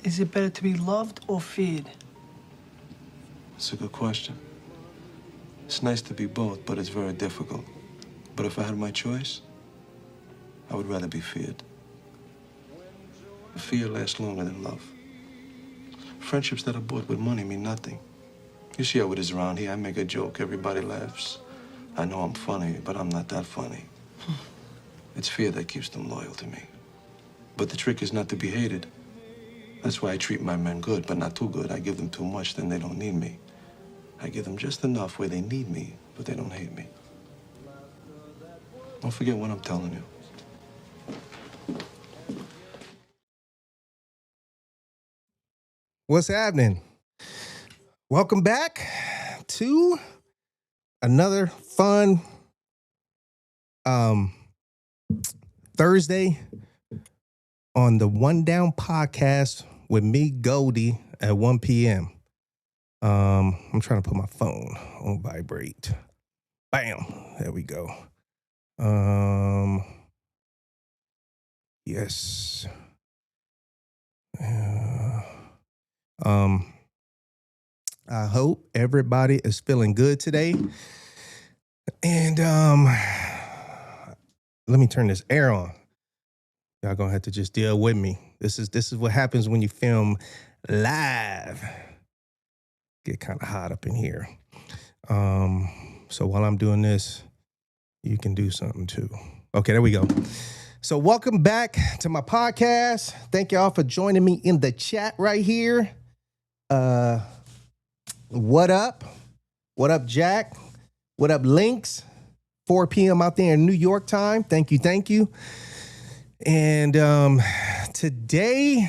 Is it better to be loved or feared? That's a good question. It's nice to be both, but it's very difficult. But if I had my choice, I would rather be feared. Fear lasts longer than love. Friendships that are bought with money mean nothing. You see how it is around here. I make a joke, everybody laughs. I know I'm funny, but I'm not that funny. It's fear that keeps them loyal to me. But the trick is not to be hated. That's why I treat my men good, but not too good. I give them too much, then they don't need me. I give them just enough where they need me, but they don't hate me. Don't forget what I'm telling you. What's happening? Welcome back to another fun Thursday on the One Down podcast with me, Goldie, at 1 p.m. I'm trying to put my phone on vibrate. Bam. There we go. Yes. I hope everybody is feeling good today. And let me turn this air on. Y'all gonna have to just deal with me. This is what happens when you film live. Get kind of hot up in here. So while I'm doing this, you can do something too. Okay, there we go. So welcome back to my podcast. Thank y'all for joining me in the chat right here. What up? What up, Jack? What up, Lynx? 4 p.m. out there in New York time. Thank you. And today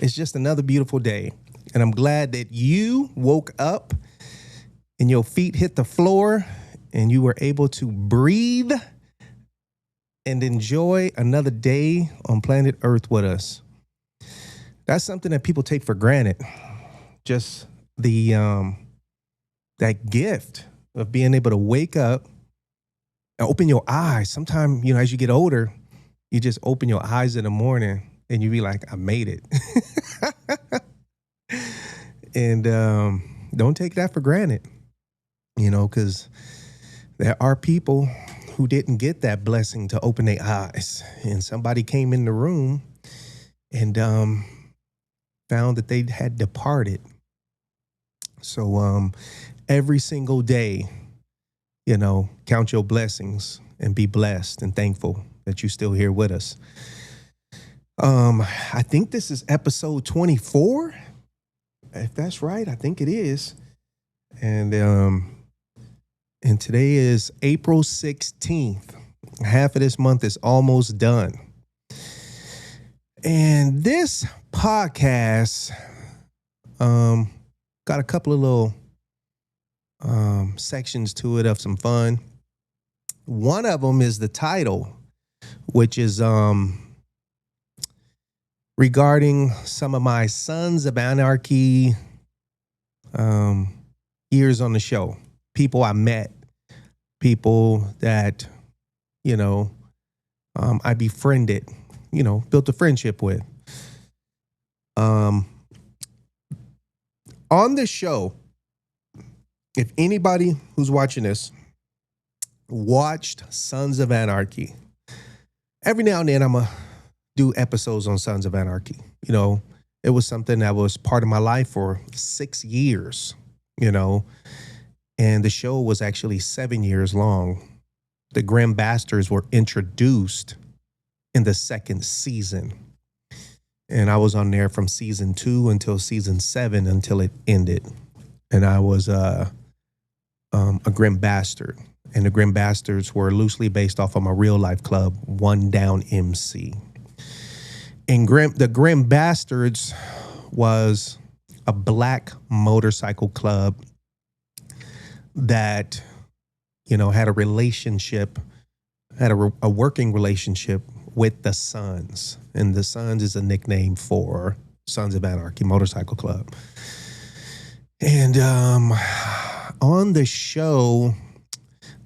is just another beautiful day. And I'm glad that you woke up and your feet hit the floor and you were able to breathe and enjoy another day on planet Earth with us. That's something that people take for granted. Just the that gift of being able to wake up and open your eyes. Sometimes, as you get older, you just open your eyes in the morning and you be like, I made it. And don't take that for granted, because there are people who didn't get that blessing to open their eyes. And somebody came in the room and found that they had departed. So every single day, count your blessings and be blessed and thankful that you're still here with us. I think this is episode 24. If that's right, I think it is. And today is April 16th. Half of this month is almost done. And this podcast got a couple of little sections to it of some fun. One of them is the title, which is regarding some of my Sons of Anarchy years on the show. People I met, people that, I befriended, built a friendship with. On this show, if anybody who's watching this watched Sons of Anarchy, every now and then I'm going to do episodes on Sons of Anarchy. It was something that was part of my life for 6 years, and the show was actually 7 years long. The Grim Bastards were introduced in the second season. And I was on there from season 2 until season 7 until it ended. And I was a Grim Bastard. And the Grim Bastards were loosely based off of my real life club, One Down MC. And the Grim Bastards was a black motorcycle club that, had a relationship, had a working relationship with the Sons. And the Sons is a nickname for Sons of Anarchy Motorcycle Club. And on the show,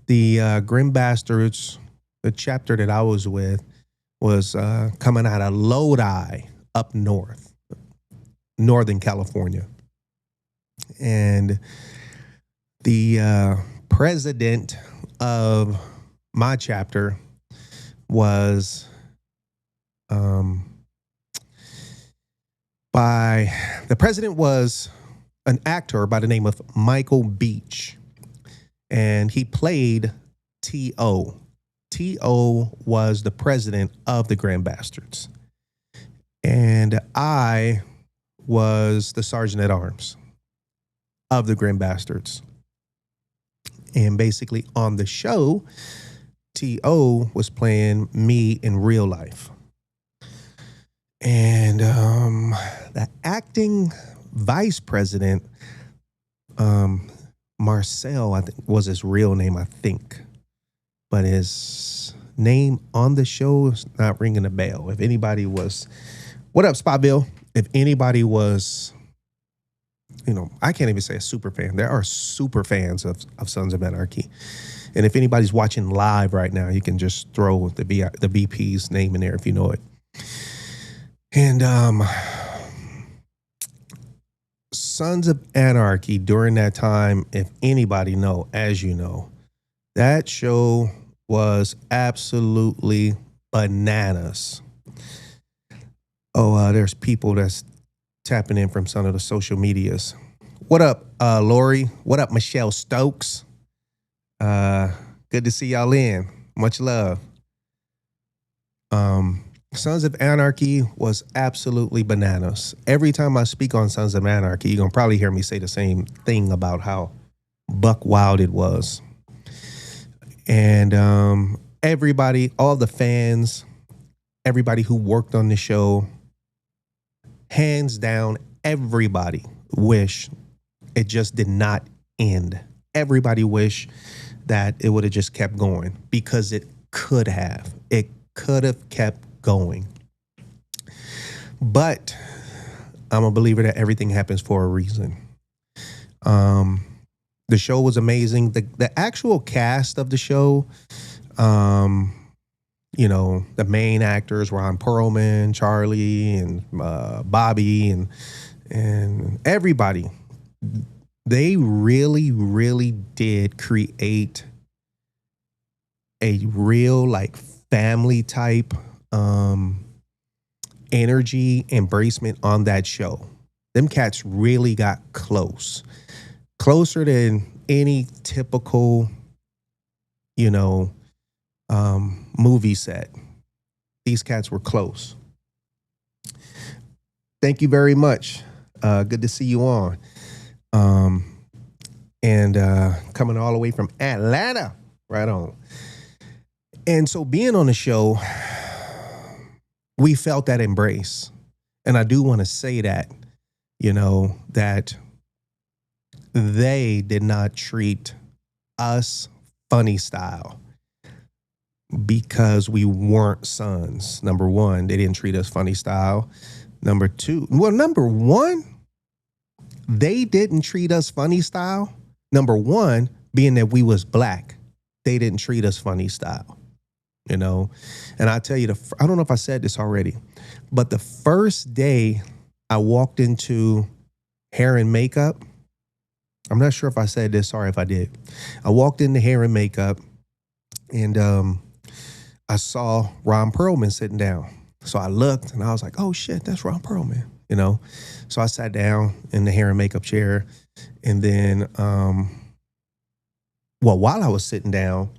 the Grim Bastards, the chapter that I was with, was coming out of Lodi up north. Northern California. And the president of my chapter was the president was an actor by the name of Michael Beach, and he played T.O. T.O. was the president of the Grand Bastards, and I was the sergeant at arms of the Grand Bastards. And basically on the show, T.O. was playing me in real life. And the acting vice president, Marcel, I think was his real name, I think. But his name on the show is not ringing a bell. If anybody was, what up, Spot Bill? If anybody was, I can't even say a super fan. There are super fans of Sons of Anarchy. And if anybody's watching live right now, you can just throw the VP's name in there if you know it. And Sons of Anarchy during that time, if anybody know, as you know, that show was absolutely bananas. Oh, there's people that's tapping in from some of the social medias. What up, Lori? What up, Michelle Stokes? Good to see y'all in. Much love. Sons of Anarchy was absolutely bananas. Every time I speak on Sons of Anarchy, you're going to probably hear me say the same thing about how buck wild it was. And everybody, all the fans, everybody who worked on the show, hands down, everybody wish it just did not end. Everybody wish that it would have just kept going, because it could have. It could have kept going. But I'm a believer that everything happens for a reason. The show was amazing. The actual cast of the show, the main actors, Ron Perlman, Charlie, and Bobby, and everybody, they really, really did create a real family type energy, embracement on that show. Them cats really got closer than any typical, movie set. These cats were close. Thank you very much. Good to see you on. And coming all the way from Atlanta. Right on. And so being on the show, we felt that embrace. And I do want to say that, that they did not treat us funny style because we weren't sons. Number one, they didn't treat us funny style. Number one, they didn't treat us funny style. Number one, being that we was black, they didn't treat us funny style, And I tell you, I don't know if I said this already, but the first day I walked into hair and makeup, I'm not sure if I said this. Sorry if I did. I walked into hair and makeup, and I saw Ron Perlman sitting down. So I looked and I was like, oh shit, that's Ron Perlman, So I sat down in the hair and makeup chair, and then, while I was sitting down,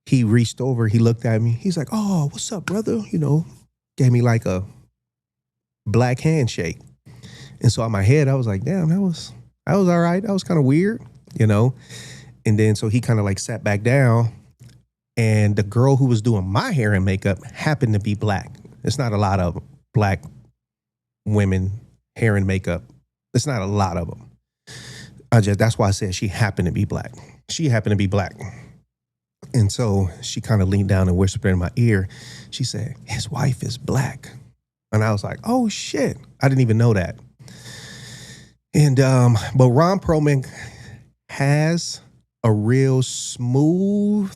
he reached over, he looked at me. He's like, oh, what's up, brother? Gave me like a black handshake. And so in my head, I was like, damn, that was all right. That was kind of weird, And then so he kind of sat back down, and the girl who was doing my hair and makeup happened to be black. It's not a lot of black women hair and makeup. It's not a lot of them. That's why I said she happened to be black. She happened to be black. And so she kind of leaned down and whispered in my ear. She said, his wife is black. And I was like, oh shit. I didn't even know that. And, but Ron Perlman has a real smooth,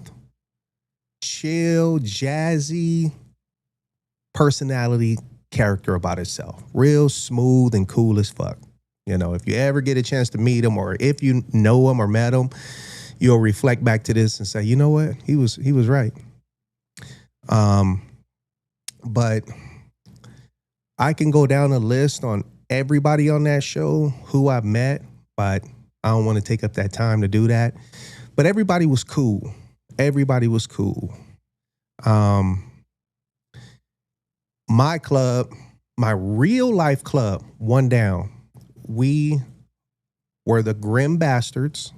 chill, jazzy personality character about himself. Real smooth and cool as fuck. You know, if you ever get a chance to meet him, or if you know him or met him, you'll reflect back to this and say, you know what? He was right. But I can go down a list on everybody on that show who I've met, but I don't want to take up that time to do that. But everybody was cool. Everybody was cool. My club, my real life club, One Down, we were the Grim Bastards,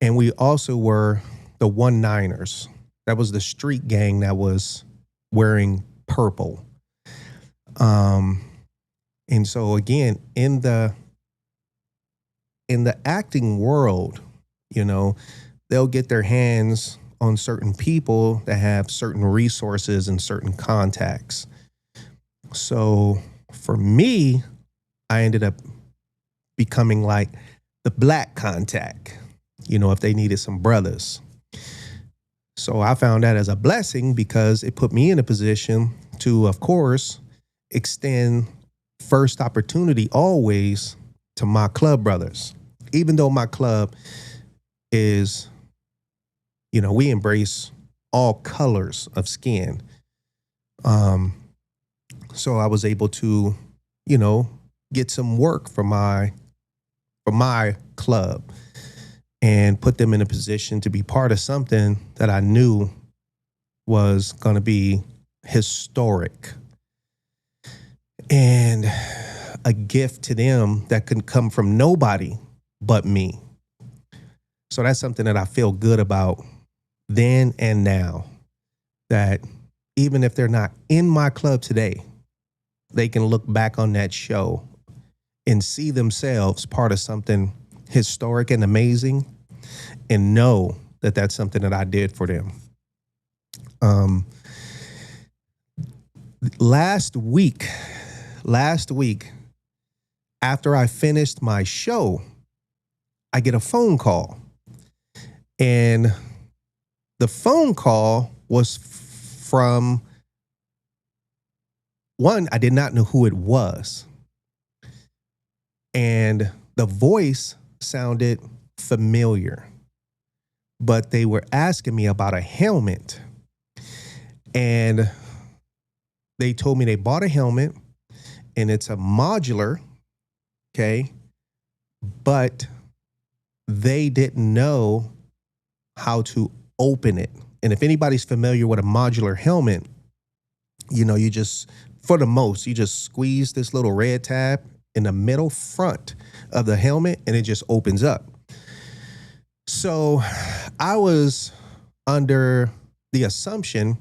and we also were the 19ers. That was the street gang that was wearing purple. And so again, in the acting world, you know, they'll get their hands on certain people that have certain resources and certain contacts. So for me, I ended up becoming like the black contact, you know, if they needed some brothers. So I found that as a blessing because it put me in a position to, of course, extend first opportunity always to my club brothers. Even though my club is, you know, we embrace all colors of skin. So I was able to, you know, get some work for my club and put them in a position to be part of something that I knew was going to be historic and a gift to them that could come from nobody but me. So that's something that I feel good about then and now, that even if they're not in my club today, they can look back on that show and see themselves part of something historic and amazing and know that that's something that I did for them. Last week, after I finished my show, I get a phone call. And the phone call was from one, I did not know who it was. And the voice sounded familiar, but they were asking me about a helmet. And they told me they bought a helmet and it's a modular, okay, but they didn't know how to open it. And if anybody's familiar with a modular helmet, you know, you just, for the most, you just squeeze this little red tab in the middle front of the helmet and it just opens up. So I was under the assumption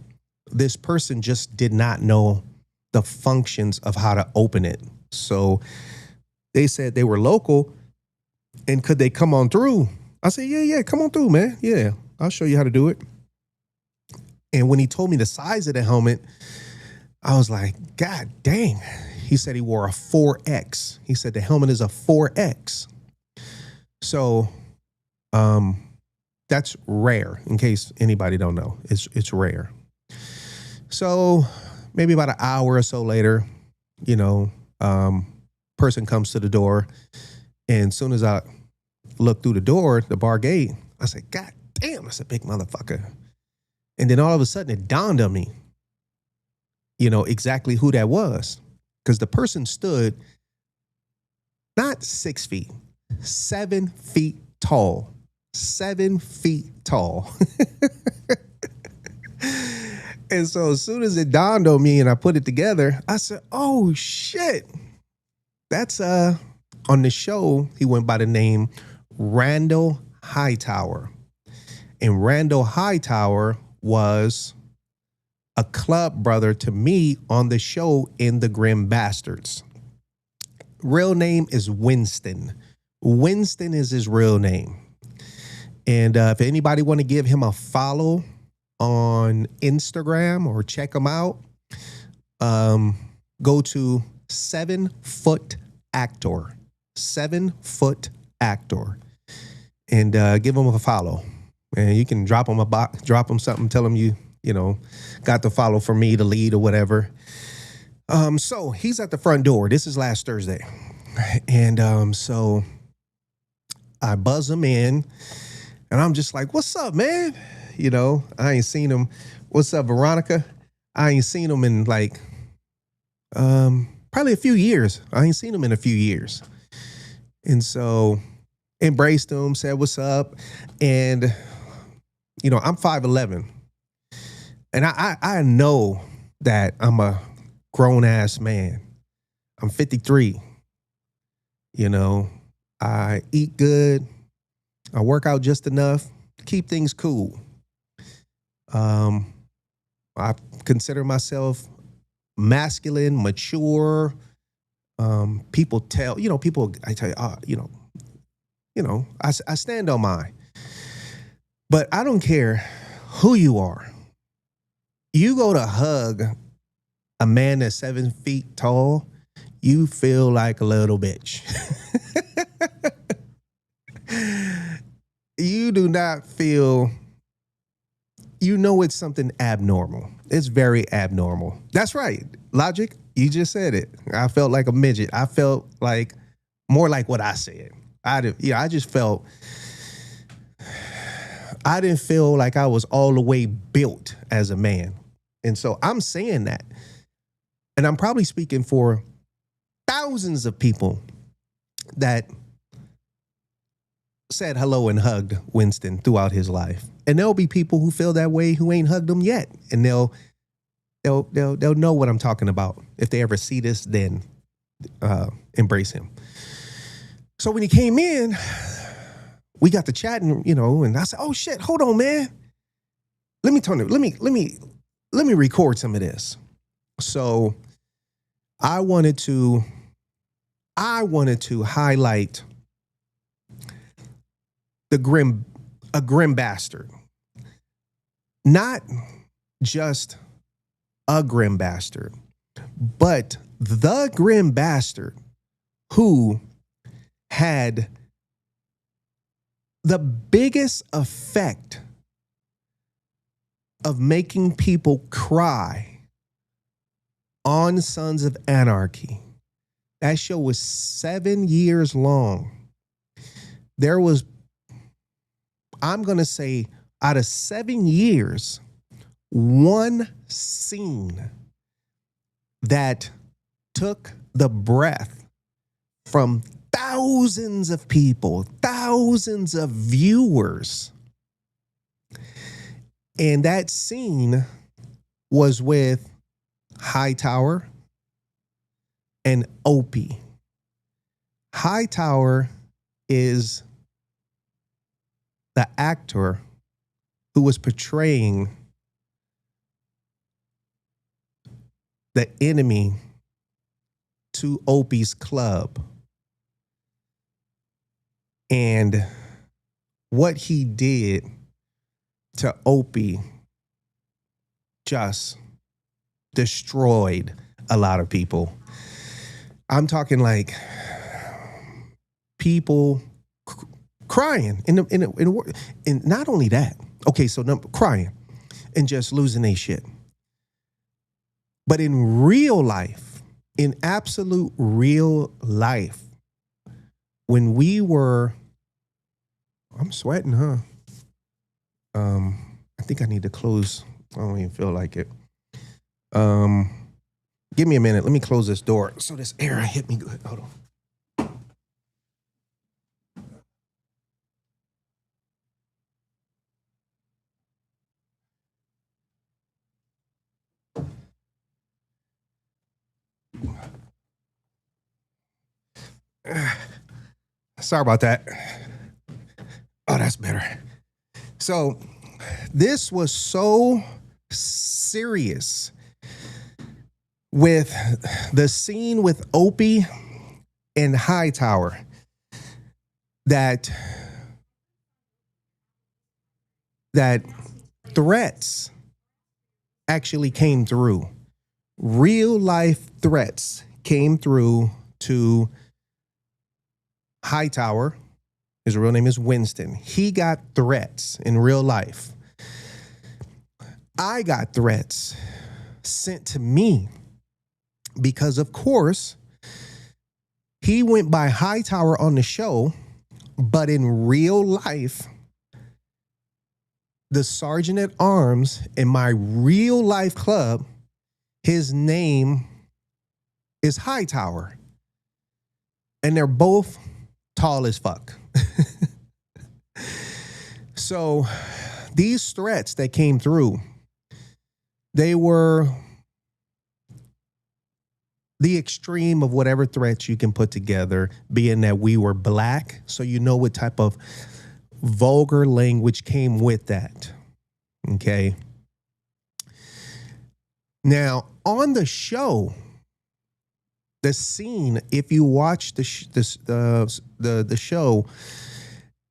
this person just did not know the functions of how to open it. So they said they were local and could they come on through? I said, yeah, come on through, man. Yeah, I'll show you how to do it. And when he told me the size of the helmet, I was like, God dang. He said he wore a 4X. He said the helmet is a 4X. So that's rare, in case anybody don't know. It's rare. So maybe about an hour or so later, you know, person comes to the door. And as soon as I look through the door, the bar gate, I said, God damn, that's a big motherfucker. And then all of a sudden it dawned on me, you know, exactly who that was. Because the person stood not 6 feet, 7 feet tall. 7 feet tall. And so as soon as it dawned on me and I put it together, I said, oh shit. That's on the show, he went by the name Randal Hightower. And Randal Hightower was a club brother to me on the show in The Grim Bastards. Real name is Winston. Winston is his real name. And if anybody want to give him a follow on Instagram or check him out, go to 7 Foot Actor. 7 Foot Actor. And give him a follow. And you can drop him something, tell him you know, got the follow for me to lead or whatever. So he's at the front door. This is last Thursday. And so I buzz him in and I'm just like, what's up, man? You know, I ain't seen him. What's up, Veronica? I ain't seen him in like probably a few years. I ain't seen him in a few years. And so embraced him, said what's up. And, you know, I'm 5'11". And I know that I'm a grown ass man. I'm 53. You know, I eat good. I work out just enough to keep things cool. I consider myself masculine, mature. People tell, you know, I tell you, I stand on mine. But I don't care who you are. You go to hug a man that's 7 feet tall, you feel like a little bitch. You do not feel, you know, it's something abnormal. It's very abnormal. That's right. Logic, you just said it. I felt like a midget. I felt like more like what I said. I just felt, I didn't feel like I was all the way built as a man. And so I'm saying that. And I'm probably speaking for thousands of people that said hello and hugged Winston throughout his life. And there'll be people who feel that way who ain't hugged him yet. And they'll know what I'm talking about. If they ever see this, then embrace him. So when he came in, we got to chatting, you know, and I said, oh shit, hold on, man. Let me record some of this. So I wanted to highlight a grim bastard. Not just a grim bastard, but the grim bastard who had the biggest effect of making people cry on Sons of Anarchy. That show was 7 years long. There was, I'm going to say, out of 7 years, one scene that took the breath from thousands of people, thousands of viewers. And that scene was with Hightower and Opie. Hightower is the actor who was portraying the enemy to Opie's club. And what he did to Opie just destroyed a lot of people. I'm talking like people crying and not only that. Okay, so crying and just losing their shit. But in real life, in absolute real life, when we were, I'm sweating, huh? I think I need to close. I don't even feel like it. Give me a minute. Let me close this door so this air hit me good. Hold on. Sorry about that. Oh, that's better. So this was so serious with the scene with Opie and Hightower that threats actually came through. Real life threats came through to Hightower. His real name is Winston. He got threats in real life. I got threats sent to me because, of course, he went by Hightower on the show, but in real life, the sergeant at arms in my real life club, his name is Hightower. And they're both tall as fuck. So these threats that came through, they were the extreme of whatever threats you can put together, being that we were black. So you know what type of vulgar language came with that. Okay. Now, on the show, the scene, if you watch the show,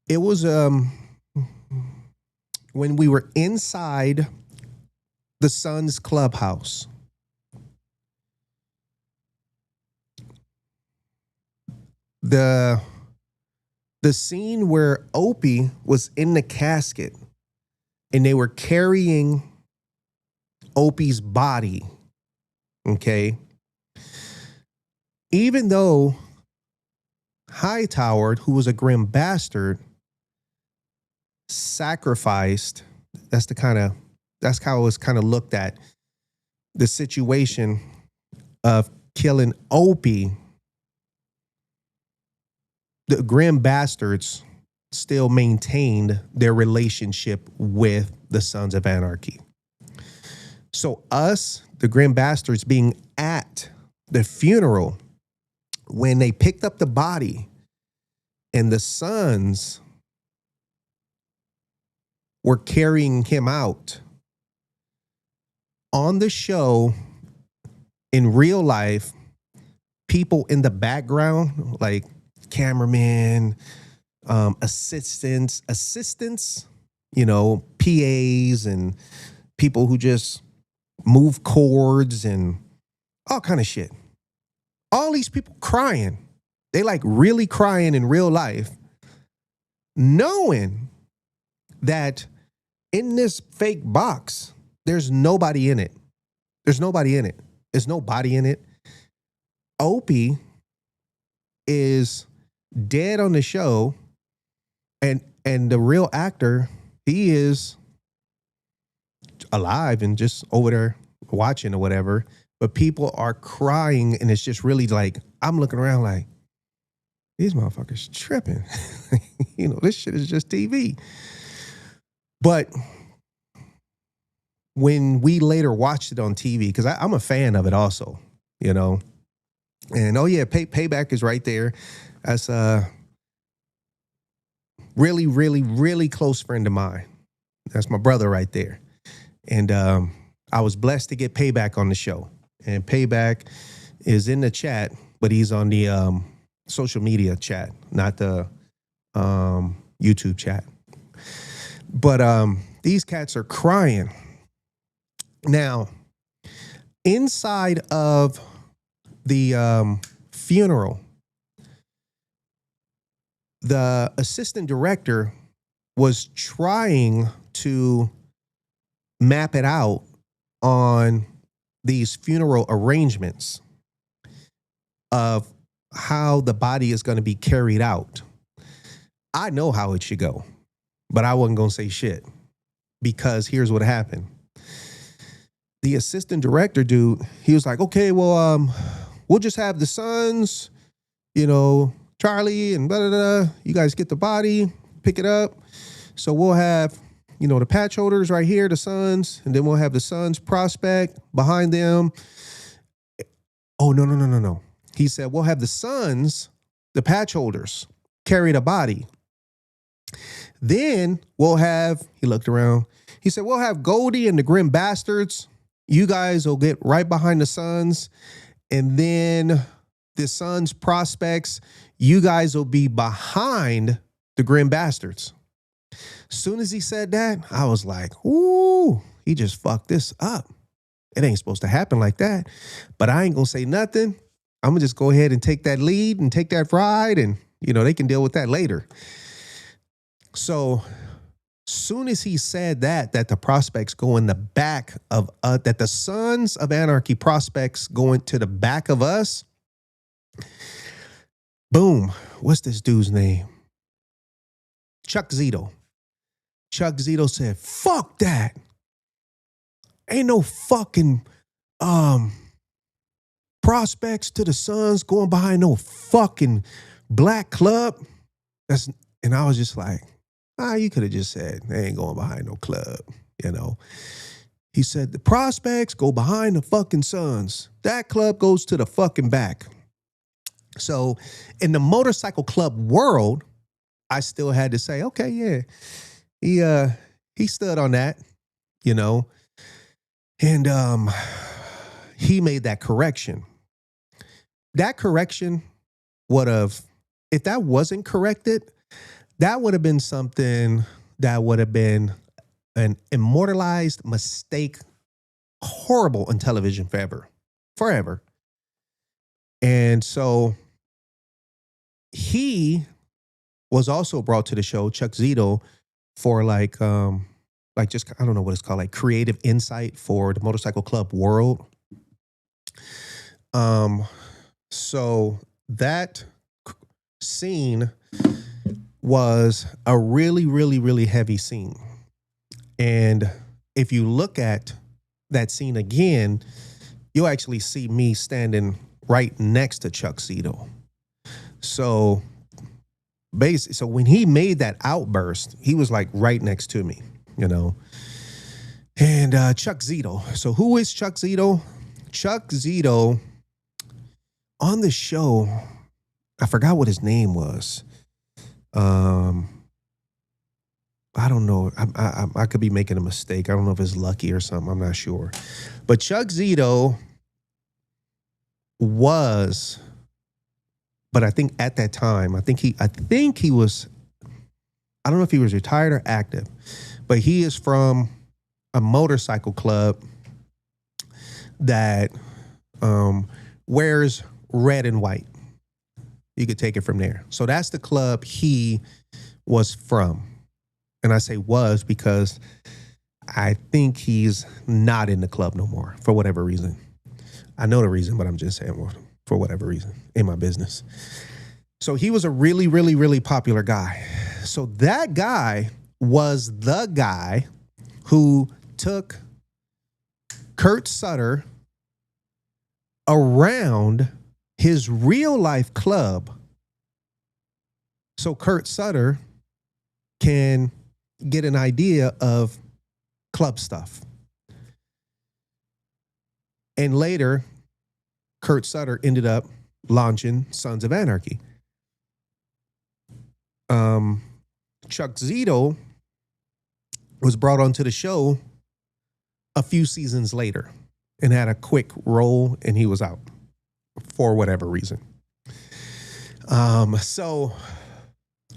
it was when we were inside the Suns clubhouse. The scene where Opie was in the casket and they were carrying Opie's body, okay? Even though Hightower, who was a grim bastard, sacrificed, that's how it was kind of looked at, the situation of killing Opie, the grim bastards still maintained their relationship with the Sons of Anarchy. So us, the grim bastards, being at the funeral, when they picked up the body and the Sons were carrying him out, on the show, in real life, people in the background, like cameramen, assistants, you know, PAs and people who just move cords and all kind of shit. All these people crying. They like really crying in real life, knowing that in this fake box, there's nobody in it. There's nobody in it. There's no body in it. Opie is dead on the show, and the real actor, he is alive and just over there watching or whatever. But people are crying, and it's just really like, I'm looking around like, these motherfuckers tripping. You know, this shit is just TV. But when we later watched it on TV, because I'm a fan of it also, you know, and oh yeah, Payback is right there. That's a really, really, really close friend of mine. That's my brother right there. And I was blessed to get Payback on the show. And Payback is in the chat, but he's on the social media chat, not the YouTube chat. But these cats are crying. Now, inside of the funeral, the assistant director was trying to map it out on these funeral arrangements of how the body is going to be carried out. I know how it should go, but I wasn't going to say shit, because here's what happened. The assistant director dude, he was like, okay, well, we'll just have the Sons, you know, Charlie and blah, blah, blah. You guys get the body, pick it up. So we'll have, you know, the patch holders right here, the Sons, and then we'll have the Sons prospect behind them. Oh, no. He said, we'll have the Sons, the patch holders, carry the body. Then we'll have, he looked around, he said, we'll have Goldie and the Grim Bastards. You guys will get right behind the Sons. And then the Sons prospects, you guys will be behind the Grim Bastards. Soon as he said that, I was like, ooh, he just fucked this up. It ain't supposed to happen like that. But I ain't going to say nothing. I'm going to just go ahead and take that lead and take that ride, and, you know, they can deal with that later. So Soon as he said that the prospects go in the back of, that the Sons of Anarchy prospects go into the back of us, boom, what's this dude's name? Chuck Zito. Chuck Zito said, fuck that. Ain't no fucking prospects to the Suns going behind no fucking black club. And I was just like, you could have just said they ain't going behind no club, you know. He said the prospects go behind the fucking Suns. That club goes to the fucking back. So in the motorcycle club world, I still had to say, okay, yeah, he stood on that, you know. And he made that correction. That correction would have, if that wasn't corrected, that would have been something that would have been an immortalized mistake, horrible on television forever. And so he was also brought to the show, Chuck Zito, for like just, I don't know what it's called, like creative insight for the motorcycle club world. So that scene was a really, really, really heavy scene. And if you look at that scene again, you'll actually see me standing right next to Chuck Zito. So basically, so when he made that outburst, he was like right next to me, you know. And Chuck Zito. So who is Chuck Zito? Chuck Zito on the show, I forgot what his name was. I don't know. I could be making a mistake. I don't know if it's Lucky or something. I'm not sure. But Chuck Zito was, but I think at that time, I think he was, I don't know if he was retired or active, but he is from a motorcycle club that wears red and white. You could take it from there. So that's the club he was from. And I say was because I think he's not in the club no more for whatever reason. I know the reason, but I'm just saying for whatever reason in my business. So he was a really, really, really popular guy. So that guy was the guy who took Kurt Sutter around his real life club so Kurt Sutter can get an idea of club stuff. And later, Kurt Sutter ended up launching Sons of Anarchy. Chuck Zito was brought onto the show a few seasons later and had a quick role, and he was out for whatever reason. So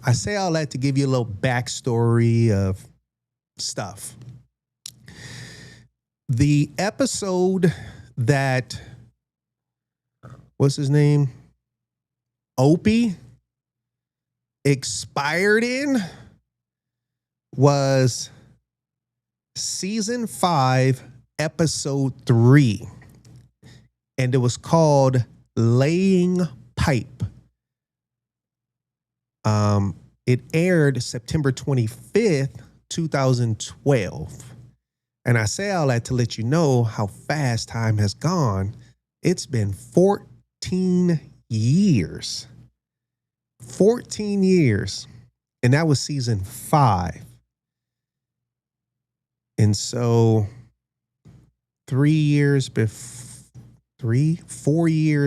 I say all that to give you a little backstory of stuff. The episode that, what's his name? Opie expired in was season 5, episode 3. And it was called Laying Pipe. It aired September 25th, 2012. And I say all that to let you know how fast time has gone. It's been 14 years. 14 years. And that was season 5. And so 4 years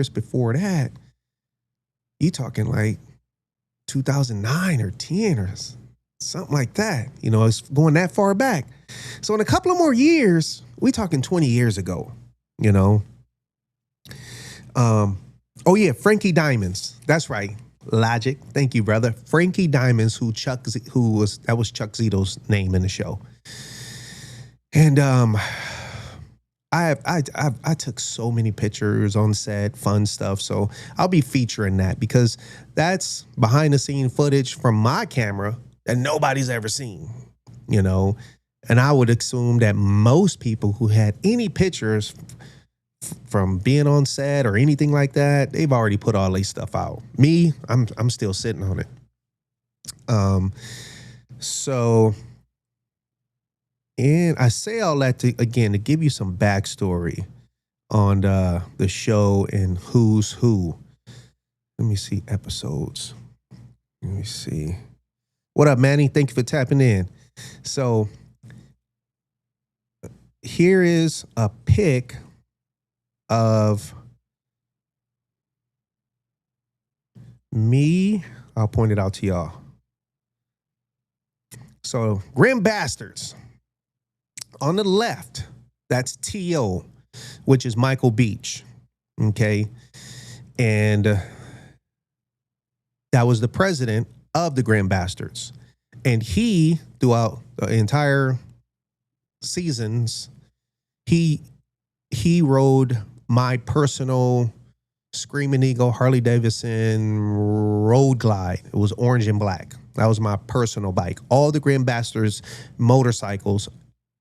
before that, you talking like 2009 or 10 or something like that. You know, it's going that far back. So in a couple of more years, we talking 20 years ago, you know. Oh yeah, Frankie Diamonds. That's right. Logic. Thank you, brother. Frankie Diamonds, that was Chuck Zito's name in the show. And I took so many pictures on set, fun stuff. So I'll be featuring that because that's behind the scene footage from my camera that nobody's ever seen. you know. And I would assume that most people who had any pictures from being on set or anything like that, they've already put all their stuff out. Me, I'm still sitting on it. So, and I say all that to give you some backstory on the show and who's who. Let me see episodes. Let me see. What up, Manny? Thank you for tapping in. So here is a pic of me. I'll point it out to y'all. So Grim Bastards. On the left, that's T.O., which is Michael Beach. Okay. And that was the president of the Grim Bastards. And he, throughout the entire seasons, he rode my personal Screaming Eagle Harley Davidson Road Glide. It was orange and black. That was my personal bike. All the Grim Bastards motorcycles,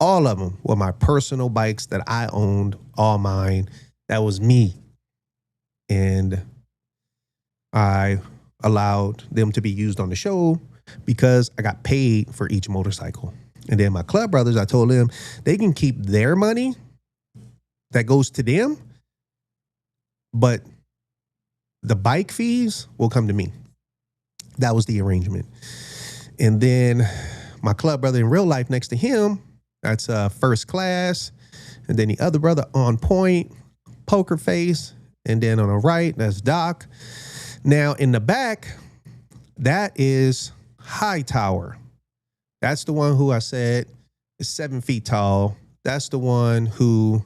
all of them were my personal bikes that I owned, all mine. That was me. And I allowed them to be used on the show because I got paid for each motorcycle. And then my club brothers, I told them they can keep their money that goes to them, but the bike fees will come to me. That was the arrangement. And then my club brother in real life next to him, that's First Class. And then the other brother, On Point, Poker Face. And then on the right, that's Doc. Now in the back, that is Hightower. That's the one who I said is 7 feet tall. That's the one who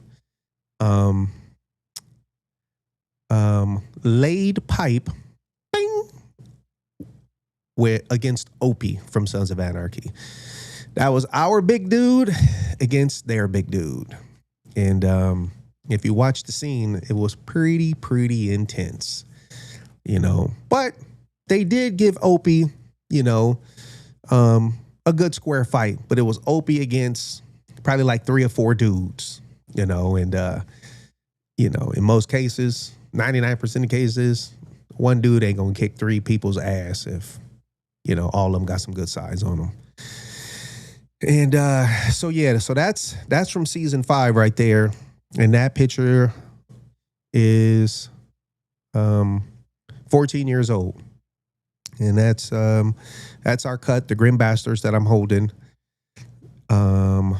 laid pipe bing, against Opie from Sons of Anarchy. That was our big dude against their big dude. And if you watch the scene, it was pretty intense, you know. But they did give Opie, you know, a good square fight. But it was Opie against probably like 3 or 4 dudes, you know. And, you know, in most cases, 99% of cases, one dude ain't going to kick 3 people's ass if, you know, all of them got some good size on them. And so, yeah, so that's from season 5 right there. And that picture is 14 years old. And that's our cut, the Grim Bastards that I'm holding. And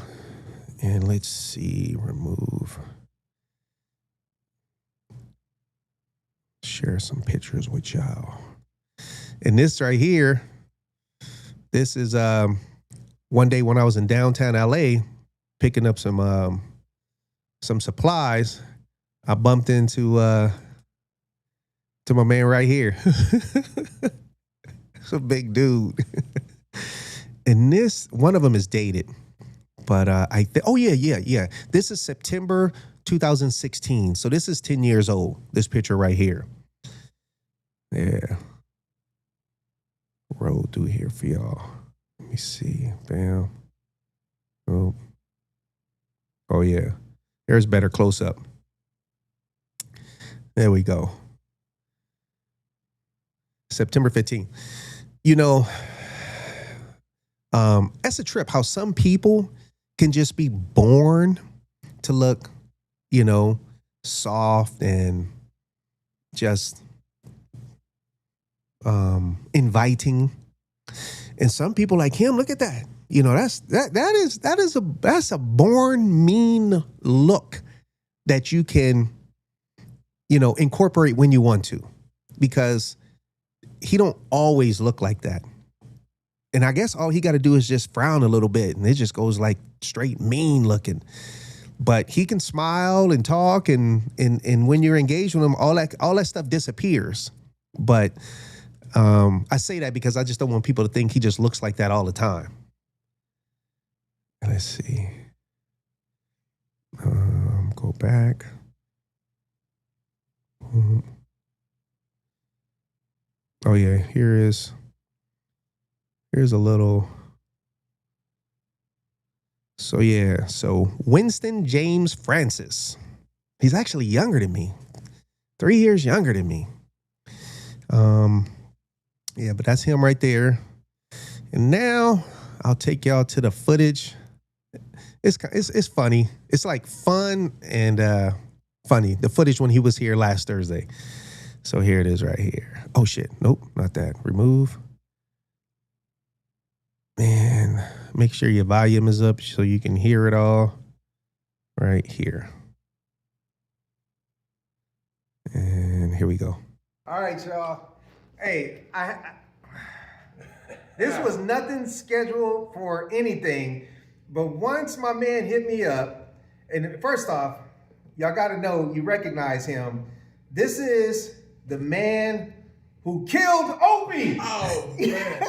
let's see, remove. Share some pictures with y'all. And this right here, this is one day when I was in downtown LA picking up some supplies, I bumped into my man right here. It's a big dude. And this, one of them is dated. But oh yeah. This is September 2016. So this is 10 years old, this picture right here. Yeah. Roll through here for y'all. Let me see. Bam. Oh yeah. There's better close up. There we go. September 15th. You know, that's a trip how some people can just be born to look, you know, soft and just inviting. And some people like him, look at that. You know, that's a born mean look that you can, you know, incorporate when you want to, because he don't always look like that. And I guess all he got to do is just frown a little bit and it just goes like straight mean looking. But he can smile and talk, and when you're engaged with him, all that stuff disappears. But I say that because I just don't want people to think he just looks like that all the time. Let's see. Go back. Oh yeah, here's a little So yeah, so Winston James Francis. He's actually younger than me. 3 years younger than me. Yeah, but that's him right there. And now I'll take y'all to the footage. It's funny. It's like fun and funny. The footage when he was here last Thursday. So here it is right here. Oh shit. Nope, not that. Remove. And make sure your volume is up so you can hear it all right here. And here we go. All right, y'all. Hey, this was nothing scheduled for anything, but once my man hit me up, and first off, y'all got to know, you recognize him. This is the man who killed Opie. Oh, man.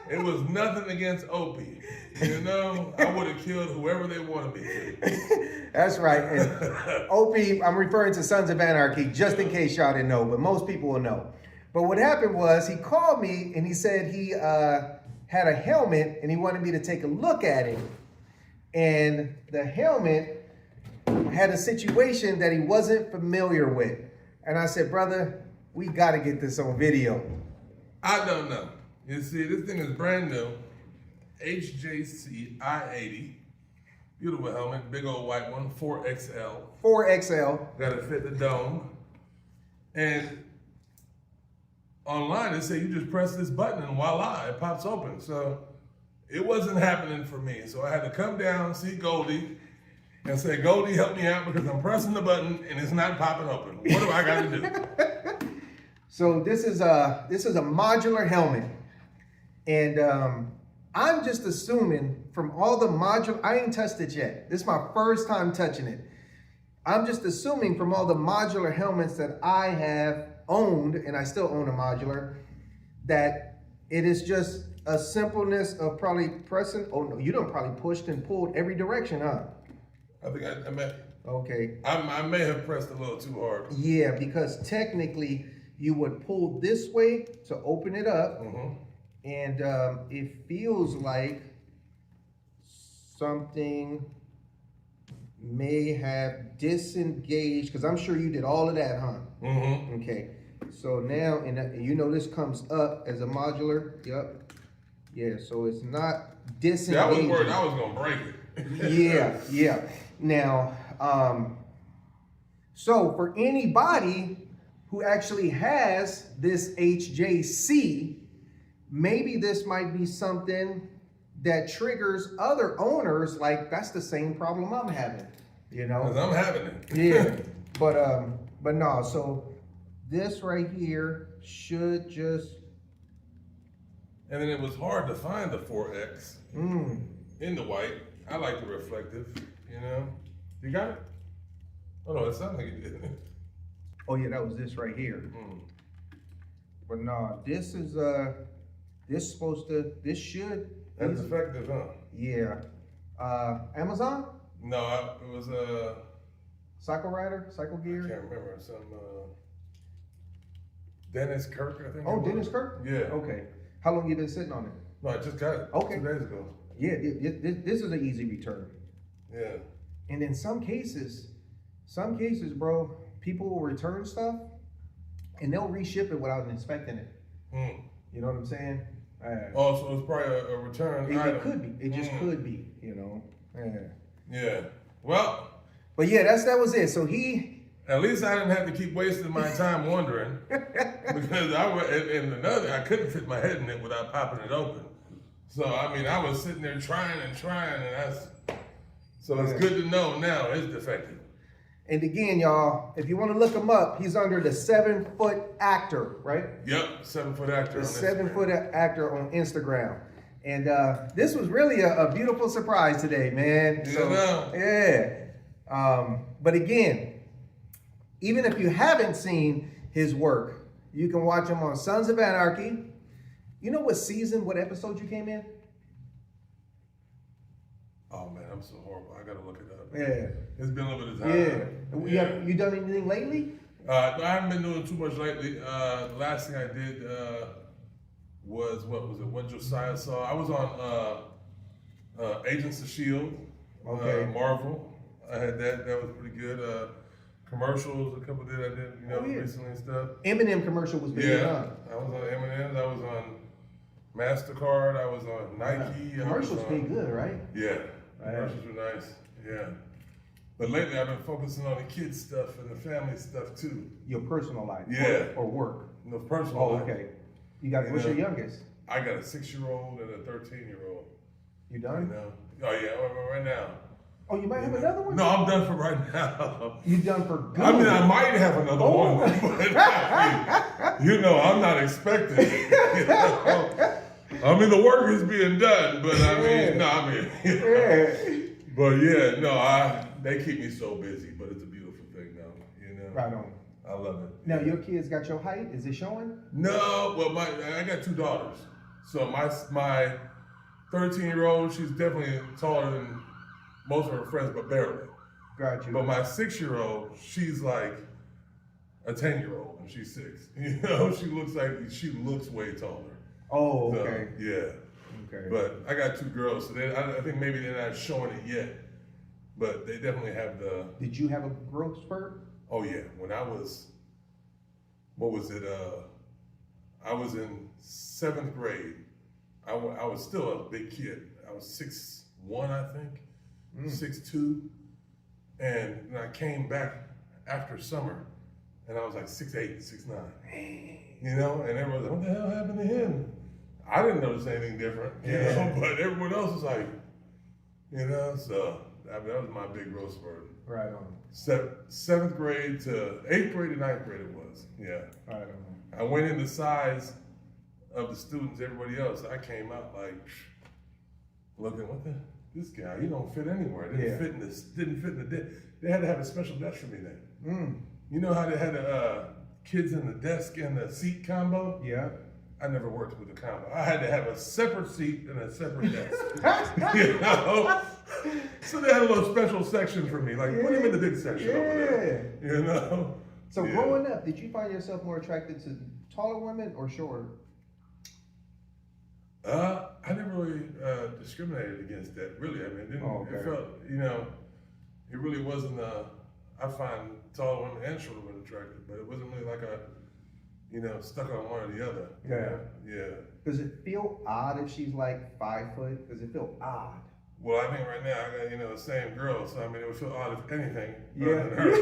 It was nothing against Opie. You know, I would have killed whoever they wanted me to. That's right. And Opie, I'm referring to Sons of Anarchy, just in case y'all didn't know, but most people will know. But what happened was he called me and he said he had a helmet and he wanted me to take a look at it. And the helmet had a situation that he wasn't familiar with. And I said, brother, we got to get this on video. I don't know. You see, this thing is brand new. HJC I-80. Beautiful helmet, big old white one, 4XL. 4XL. Got to fit the dome. And online, they say you just press this button and voila, it pops open. So it wasn't happening for me. So I had to come down, see Goldie, and say, Goldie, help me out because I'm pressing the button and it's not popping open. What do I got to do? So this is a modular helmet. And I'm just assuming from all the modular, I ain't touched it yet. This is my first time touching it. I'm just assuming from all the modular helmets that I have owned, and I still own a modular, that it is just a simpleness of probably pressing. Oh no, you done probably pushed and pulled every direction, huh? I think I may. Okay. I may have pressed a little too hard. Yeah, because technically you would pull this way to open it up. Mm-hmm. And it feels like something may have disengaged, because I'm sure you did all of that, huh? Mm-hmm. Okay. So now, and you know this comes up as a modular. Yep. Yeah, so it's not disengaging. Yeah, I was worried I was going to break it. Yeah. Now, so for anybody who actually has this HJC, maybe this might be something that triggers other owners. Like, that's the same problem I'm having, you know? Because I'm having it. Yeah, but no, so this right here should just... And then it was hard to find the 4X in the white. I like the reflective, you know? You got it? Oh no, it sounded like it did. Oh yeah, that was this right here. But no, this is, this supposed to, this should. That's effective, huh? Yeah. Amazon? No, it was Cycle Rider? Cycle I Gear? can't remember, some Dennis Kirk, I think. Oh, Dennis Kirk? Yeah. Okay. How long you been sitting on it? No, I just got it 2 days ago. Yeah, this is an easy return. Yeah. And in some cases, bro, people will return stuff and they'll reship it without inspecting it. You know what I'm saying? Oh, so it's probably a return item. It could be. It just could be, you know. Yeah. Well. But yeah, that was it. So At least I didn't have to keep wasting my time wondering, because I couldn't fit my head in it without popping it open. So I mean, I was sitting there trying, and so it's good to know now it's defective. And again, y'all, if you want to look him up, he's under the 7-foot actor, right? Yep, 7-foot actor. The 7-foot actor on Instagram. And this was really a beautiful surprise today, man. But again, even if you haven't seen his work, you can watch him on Sons of Anarchy. You know what episode you came in? Oh man, I'm so horrible. I gotta look it up. Yeah. It's been a little bit of time. Yeah. You done anything lately? I haven't been doing too much lately. The last thing I did was, what was it? When Josiah saw. I was on Agents of S.H.I.E.L.D., Okay. Marvel. I had that. That was pretty good. Commercials, a couple that I did, recently and stuff. Eminem commercial was big. Yeah, I was on M&M's. I was on MasterCard. I was on Nike. Commercials pay good, right? Yeah, commercials were nice. Yeah. But lately I've been focusing on the kids stuff and the family stuff too. Your personal life. Yeah. Or work. The personal Oh, life. okay. You got, what's your youngest? I got a 6-year-old and a 13-year-old. You done? Oh yeah, right now. Oh, you might have another one? No, I'm done for right now. You done for good? I mean, I might have another one, but I'm not expecting it. I mean, the work is being done, but they keep me so busy, but it's a beautiful thing now, Right on. I love it. Now, your kids got your height? Is it showing? No, well, I got 2 daughters. So my 13-year-old, she's definitely taller than most of her friends, but barely. Got you. But my 6-year-old, she's like a 10-year-old, and she's 6. She looks way taller. Oh, so, okay. Yeah. Okay. But I got 2 girls, so I think maybe they're not showing it yet, but they definitely have the. Did you have a growth spurt? Oh yeah, when I was, what was it? I was in 7th grade. I was still a big kid. I was 6'1", I think, 6'2", and then I came back after summer, and I was like 6'8", 6'9". And everyone was like, "What the hell happened to him?" I didn't notice anything different, but everyone else was like, So that was my big growth spurt. Right on. 7th grade to 8th grade to 9th grade it was. Yeah. Right on. I went in the size of the students, everybody else. I came out like looking, this guy, he don't fit anywhere. Didn't fit in the desk. They had to have a special desk for me then. You know how they had kids in the desk and the seat combo? Yeah. I never worked with a combo. I had to have a separate seat and a separate desk. So they had a little special section for me, like put him in the big section over there. So growing up, did you find yourself more attracted to taller women or shorter? I never really discriminated against that, really. I mean, it felt, it really wasn't, I find taller women and shorter women attractive, but it wasn't really like stuck on one or the other. Yeah. Does it feel odd if she's like 5 foot? Does it feel odd? Well, I think right now I got, the same girl, so I mean, it would feel odd if anything Yeah. other than her.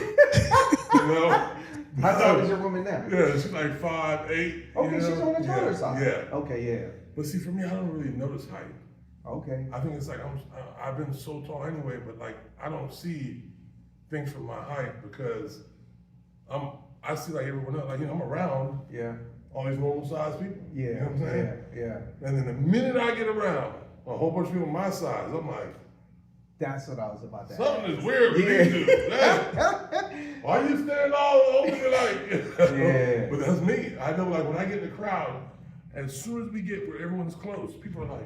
How tall is your woman now? Yeah, she's like 5'8". Okay, she's on the taller side. Yeah. Okay, yeah. But see, for me, I don't really notice height. Okay. I think it's like I've been so tall anyway, but like I don't see things from my height because I see like everyone else, like I'm around all these normal sized people. Yeah. You know what I'm saying? Yeah. And then the minute I get around a whole bunch of people my size, I'm like, that's what I was about to something is weird with these dudes. Why you standing all over me like? But that's me. I know, like when I get in the crowd, as soon as we get where everyone's close, people are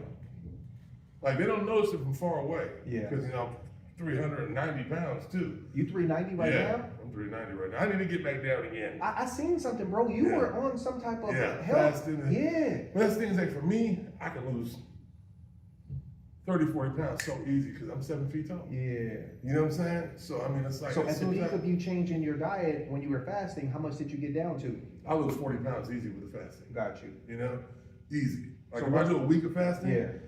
like they don't notice it from far away. Yeah. Because I'm 390 pounds too. You 390 right now? I'm 390 right now. I need to get back down again. I seen something, bro. You were on some type of health. Fasting. But that's the thing is like for me, I can lose 30, 40 pounds so easy because I'm 7 feet tall. Yeah. You know what I'm saying? So I mean, it's like. So at the peak of you changing your diet when you were fasting, how much did you get down to? I lose 40 pounds easy with the fasting. Got you. Easy. Like so if I do a week of fasting,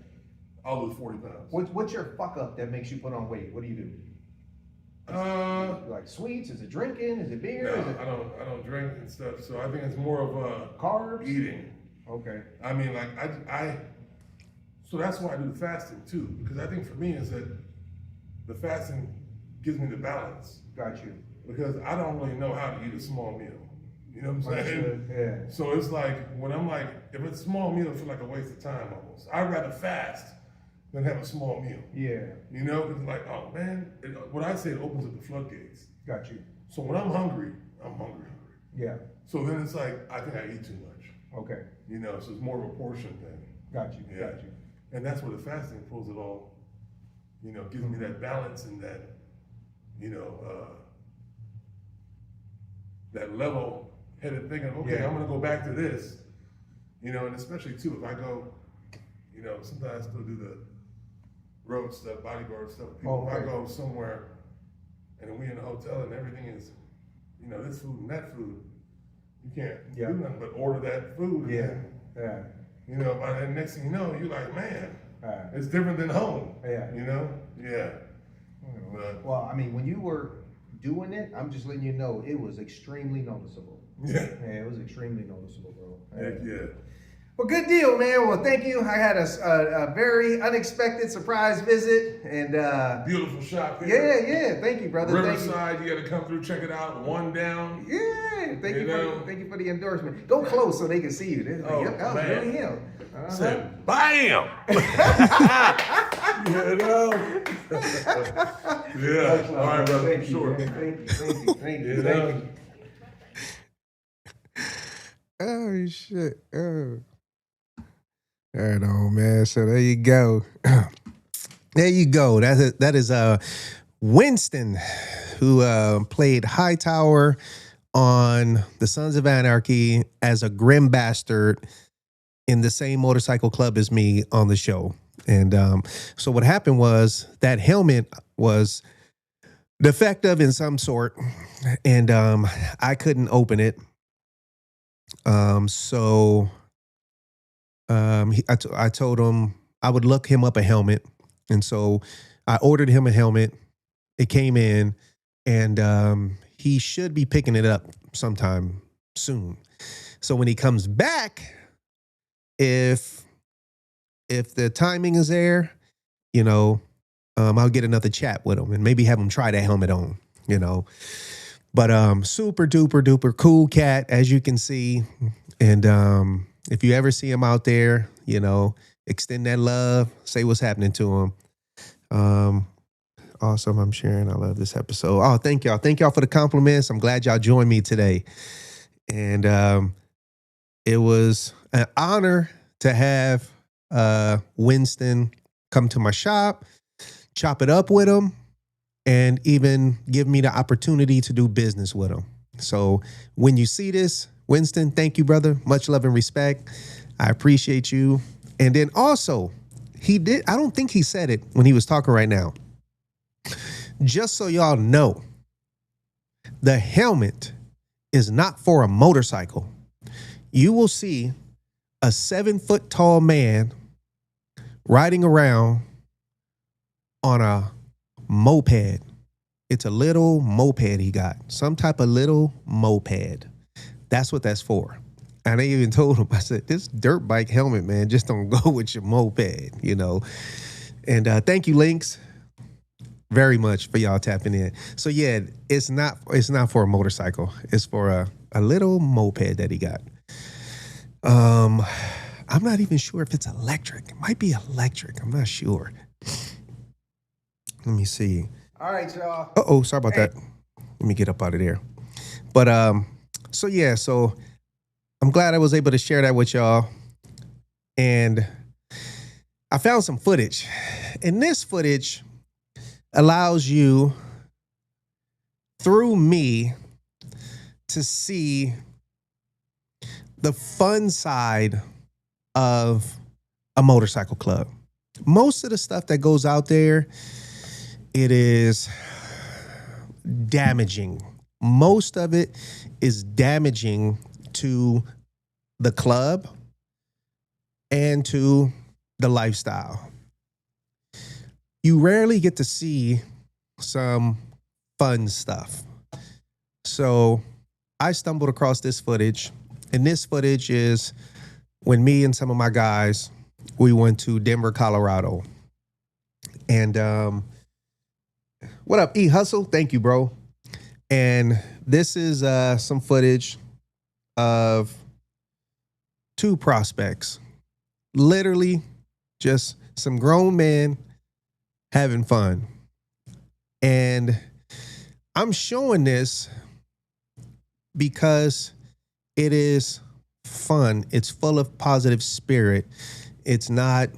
I'll lose 40 pounds. What's your fuck up that makes you put on weight? What do you do? Like sweets? Is it drinking? Is it beer? No, I don't drink and stuff. So I think it's more of carbs, eating. Okay. I mean, like so that's why I do the fasting too, because I think for me is that the fasting gives me the balance. Got you. Because I don't really know how to eat a small meal. You know what I'm saying? Yeah. So it's like when I'm like, if it's a small meal, it feels like a waste of time almost. I'd rather fast than have a small meal. Yeah. Because like, oh man, what I say, it opens up the floodgates. Got you. So when I'm hungry, I'm hungry. Yeah. So then it's like, I think I eat too much. Okay. So it's more of a portion thing. Got you. Yeah. Got you. And that's where the fasting pulls it all, gives me that balance and that, that level-headed thinking, okay, I'm gonna go back to this, and especially too, if I go, sometimes I still do road stuff, bodyguard stuff. People, if I go somewhere and we in a hotel and everything is, you know, this food and that food, you can't do nothing but order that food. Yeah. You know, by the next thing you know, you're like, man, it's different than home. Yeah. You know? Yeah. But, Well, I mean, when you were doing it, I'm just letting you know it was extremely noticeable. yeah. It was extremely noticeable, bro. Heck yeah. Well, good deal, man. Well, thank you. I had a very unexpected surprise visit, and Beautiful shop here. yeah. Thank you, brother. Riverside, you got to come through, check it out. One down. Yeah, thank you know? thank you for the endorsement. Go close so they can see you. They're like, yep, that was man. really him. Said, bam! You know? Yeah. All right, brother. Thank you, Sure. man. Thank you. You know? Oh shit. Oh. Right on, man. So there you go. There you go. That is Winston, who played Hightower on the Sons of Anarchy as a grim bastard in the same motorcycle club as me on the show. And so what happened was that helmet was defective in some sort, and I couldn't open it. I told him I would look him up a helmet. And so I ordered him a helmet. It came in, and he should be picking it up sometime soon. So when he comes back, if the timing is there, you know, I'll get another chat with him and maybe have him try that helmet on, you know. But super duper duper cool cat, as you can see. And if you ever see him out there, you know, extend that love, say what's happening to him. Awesome. I'm sharing. I love this episode. Oh, thank y'all. Thank y'all for the compliments. I'm glad y'all joined me today. And it was an honor to have Winston come to my shop, chop it up with him, and even give me the opportunity to do business with him. So when you see this, Winston, thank you, brother. Much love and respect. I appreciate you. And then also, I don't think he said it when he was talking right now. Just so y'all know, the helmet is not for a motorcycle. You will see a 7-foot tall man riding around on a moped. It's a little moped he got. Some type of little moped. That's what that's for. And I even told him, I said, this dirt bike helmet, man, just don't go with your moped, you know. And thank you, Lynx, very much for y'all tapping in. So yeah, it's not for a motorcycle. It's for a little moped that he got. I'm not even sure if it's electric. It might be electric. I'm not sure. Let me see. All right, y'all. Uh-oh, sorry about that. Let me get up out of there. But so yeah, so I'm glad I was able to share that with y'all. And I found some footage. And this footage allows you, through me, to see the fun side of a motorcycle club. Most of the stuff that goes out there, it is damaging. Most of it is damaging to the club and to the lifestyle. You rarely get to see some fun stuff. So I stumbled across this footage, and this footage is when me and some of my guys, we went to Denver, Colorado. And what up, E Hustle? Thank you, bro. And this is some footage of two prospects. Literally just some grown men having fun. And I'm showing this because it is fun. It's full of positive spirit. It's not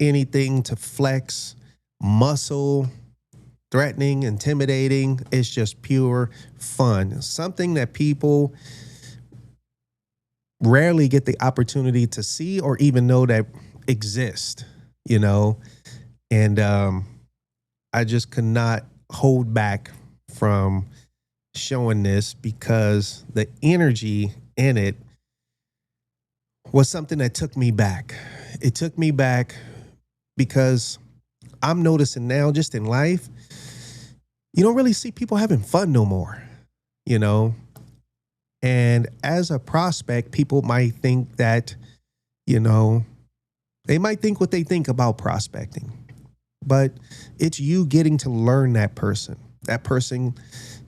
anything to flex, muscle, threatening, intimidating. It's just pure fun. Something that people rarely get the opportunity to see or even know that exist, you know? And I just could not hold back from showing this because the energy in it was something that took me back. It took me back because I'm noticing now just in life, you don't really see people having fun no more, you know? And as a prospect, people might think that, you know, they might think what they think about prospecting, but it's you getting to learn that person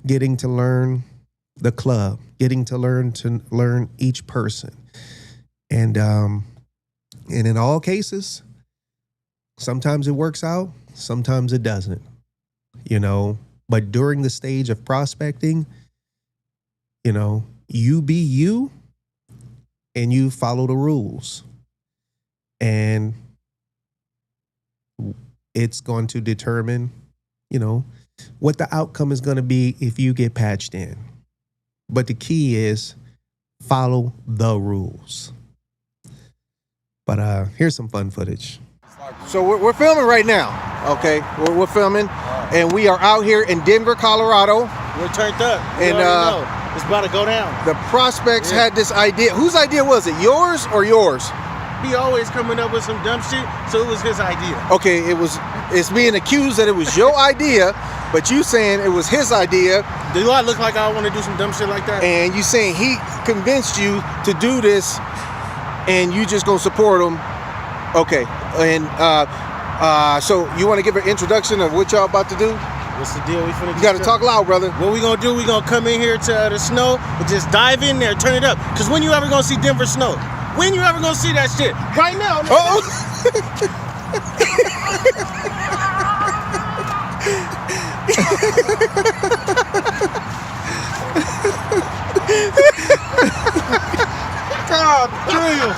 getting to learn the club, getting to learn each person. And in all cases, sometimes it works out, sometimes it doesn't, you know, but during the stage of prospecting, you know, you be you and you follow the rules. And it's going to determine, you know, what the outcome is going to be if you get patched in. But the key is follow the rules. But here's some fun footage. So we're filming right now, okay? We're filming, and we are out here in Denver, Colorado. We're turned up. And it's about to go down. The prospects had this idea. Whose idea was it? Yours or yours? He always coming up with some dumb shit, so it was his idea. Okay, it's being accused that it was your idea, but you saying it was his idea. Do I look like I want to do some dumb shit like that? And you saying he convinced you to do this, and you just gonna support him. Okay, and so you want to give an introduction of what y'all about to do? What's the deal? We finna You gotta talk loud, brother. What we gonna do, we gonna come in here to the snow and just dive in there, turn it up. Cause when you ever gonna see Denver snow? When you ever gonna see that shit? Right now. Oh! God damn.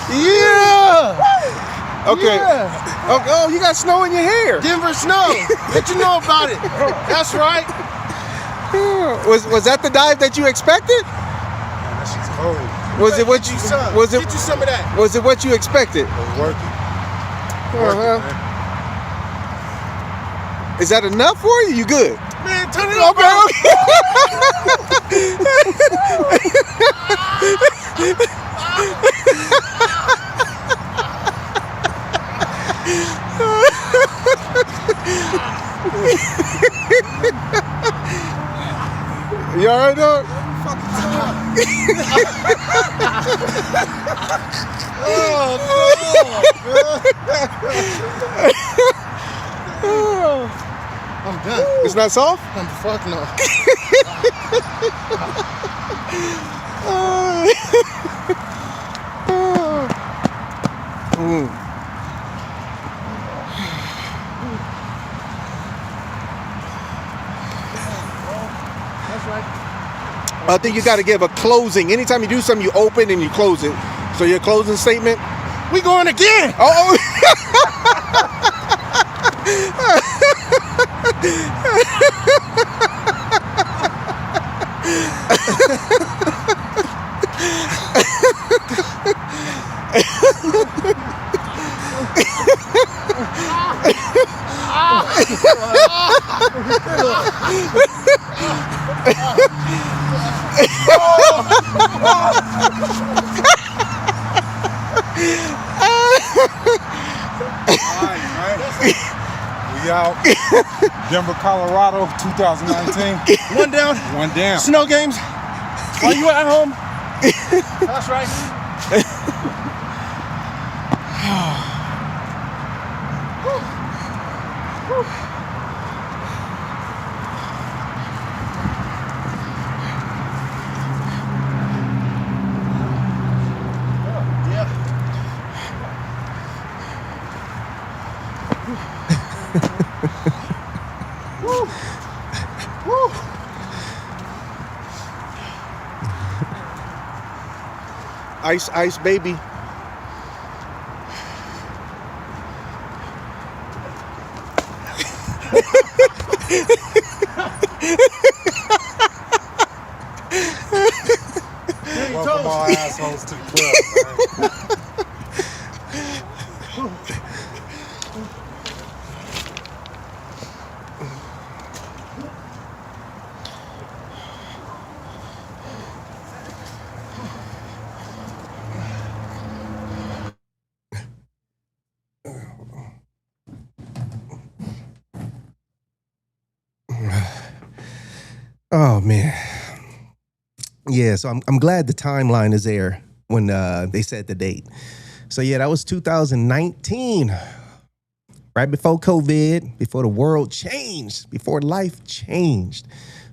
Yeah! Okay. Yeah. Okay. Oh, you got snow in your hair. Denver snow. What you know about it? That's right. Was that the dive that you expected? That shit's cold. Was it what you was it Get you some of that. was it what you expected? Working. Is that enough for you? You good? Man, turn it up. You alright, dog? I'm done. It's not soft? Fuck no. I think you got to give a closing. Anytime you do something, you open and you close it. So your closing statement? We going again. Oh! We out. Denver, Colorado, 2019. One down. One down. Snow games. Are you at home? That's right. Ice, ice, baby. Welcome all assholes to the club, man. Oh man. Yeah, so I'm glad the timeline is there when they said the date. So yeah, that was 2019. Right before COVID, before the world changed, before life changed.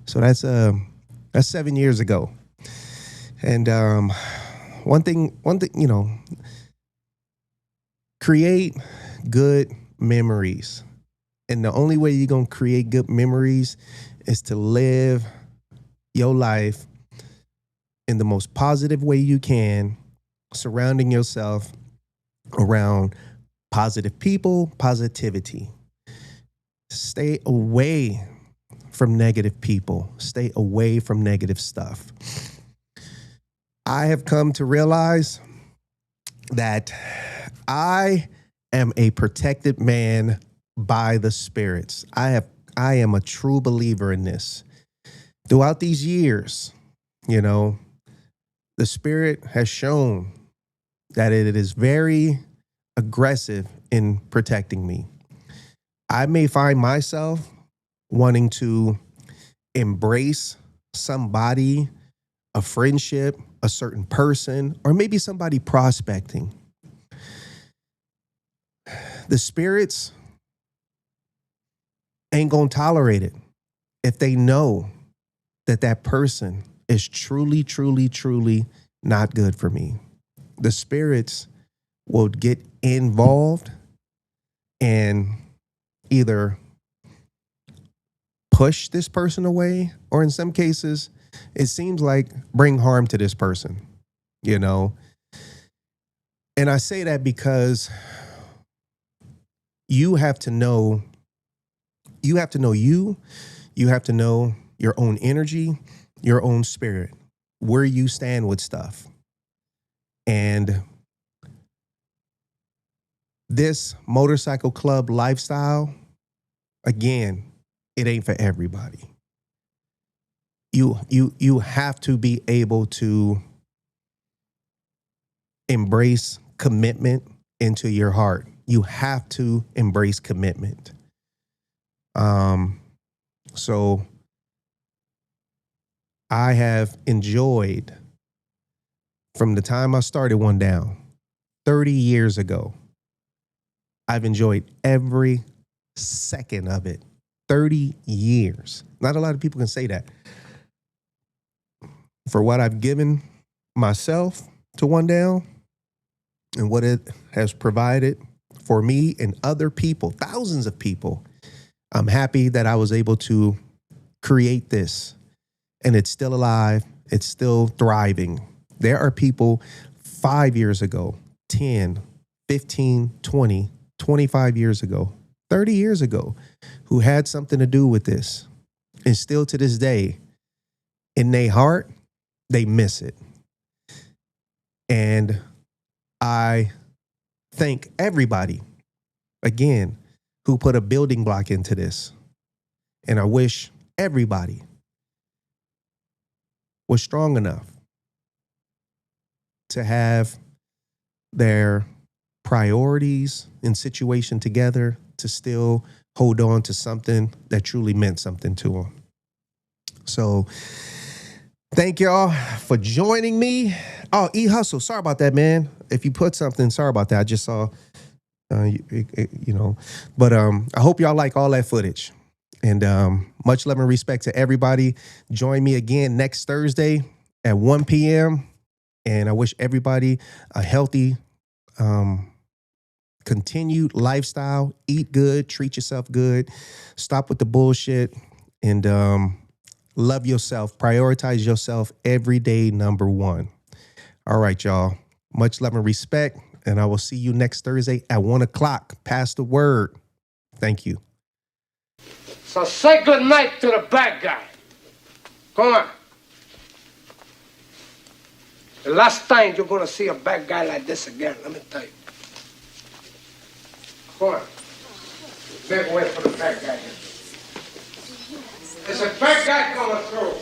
So that's 7 years ago. And one thing, create good memories. And the only way you're going to create good memories is to live your life in the most positive way you can, surrounding yourself around positive people, positivity. Stay away from negative people. Stay away from negative stuff. I have come to realize that I am a protected man by the spirits. I am a true believer in this. Throughout these years, the spirit has shown that it is very aggressive in protecting me. I may find myself wanting to embrace somebody, a friendship, a certain person, or maybe somebody prospecting. The spirits ain't gonna tolerate it if they know that that person is truly, truly, truly not good for me. The spirits will get involved and either push this person away, or in some cases, it seems like bring harm to this person, And I say that because you have to know you, have to know your own energy, your own spirit, where you stand with stuff. And this motorcycle club lifestyle, again, it ain't for everybody. You have to be able to embrace commitment into your heart. You have to embrace commitment. So I have enjoyed, from the time I started One Down 30 years ago, I've enjoyed every second of it. 30 years. Not a lot of people can say that. For what I've given myself to One Down and what it has provided for me and other people, thousands of people, I'm happy that I was able to create this. And it's still alive. It's still thriving. There are people 5 years ago, 10, 15, 20, 25 years ago, 30 years ago, who had something to do with this. And still to this day, in their heart, they miss it. And I thank everybody, again, who put a building block into this. And I wish everybody was strong enough to have their priorities and situation together to still hold on to something that truly meant something to them. So thank y'all for joining me. Oh, E-Hustle, sorry about that, man. If you put something, sorry about that. I just saw, But I hope y'all like all that footage. And much love and respect to everybody. Join me again next Thursday at 1 p.m. And I wish everybody a healthy, continued lifestyle. Eat good, treat yourself good, stop with the bullshit, and love yourself. Prioritize yourself every day, number one. All right, y'all. Much love and respect. And I will see you next Thursday at 1 o'clock. Pass the word. Thank you. So say good night to the bad guy. Come on. The last time you're going to see a bad guy like this again, let me tell you. Come on. Make way for the bad guy here. There's a bad guy coming through.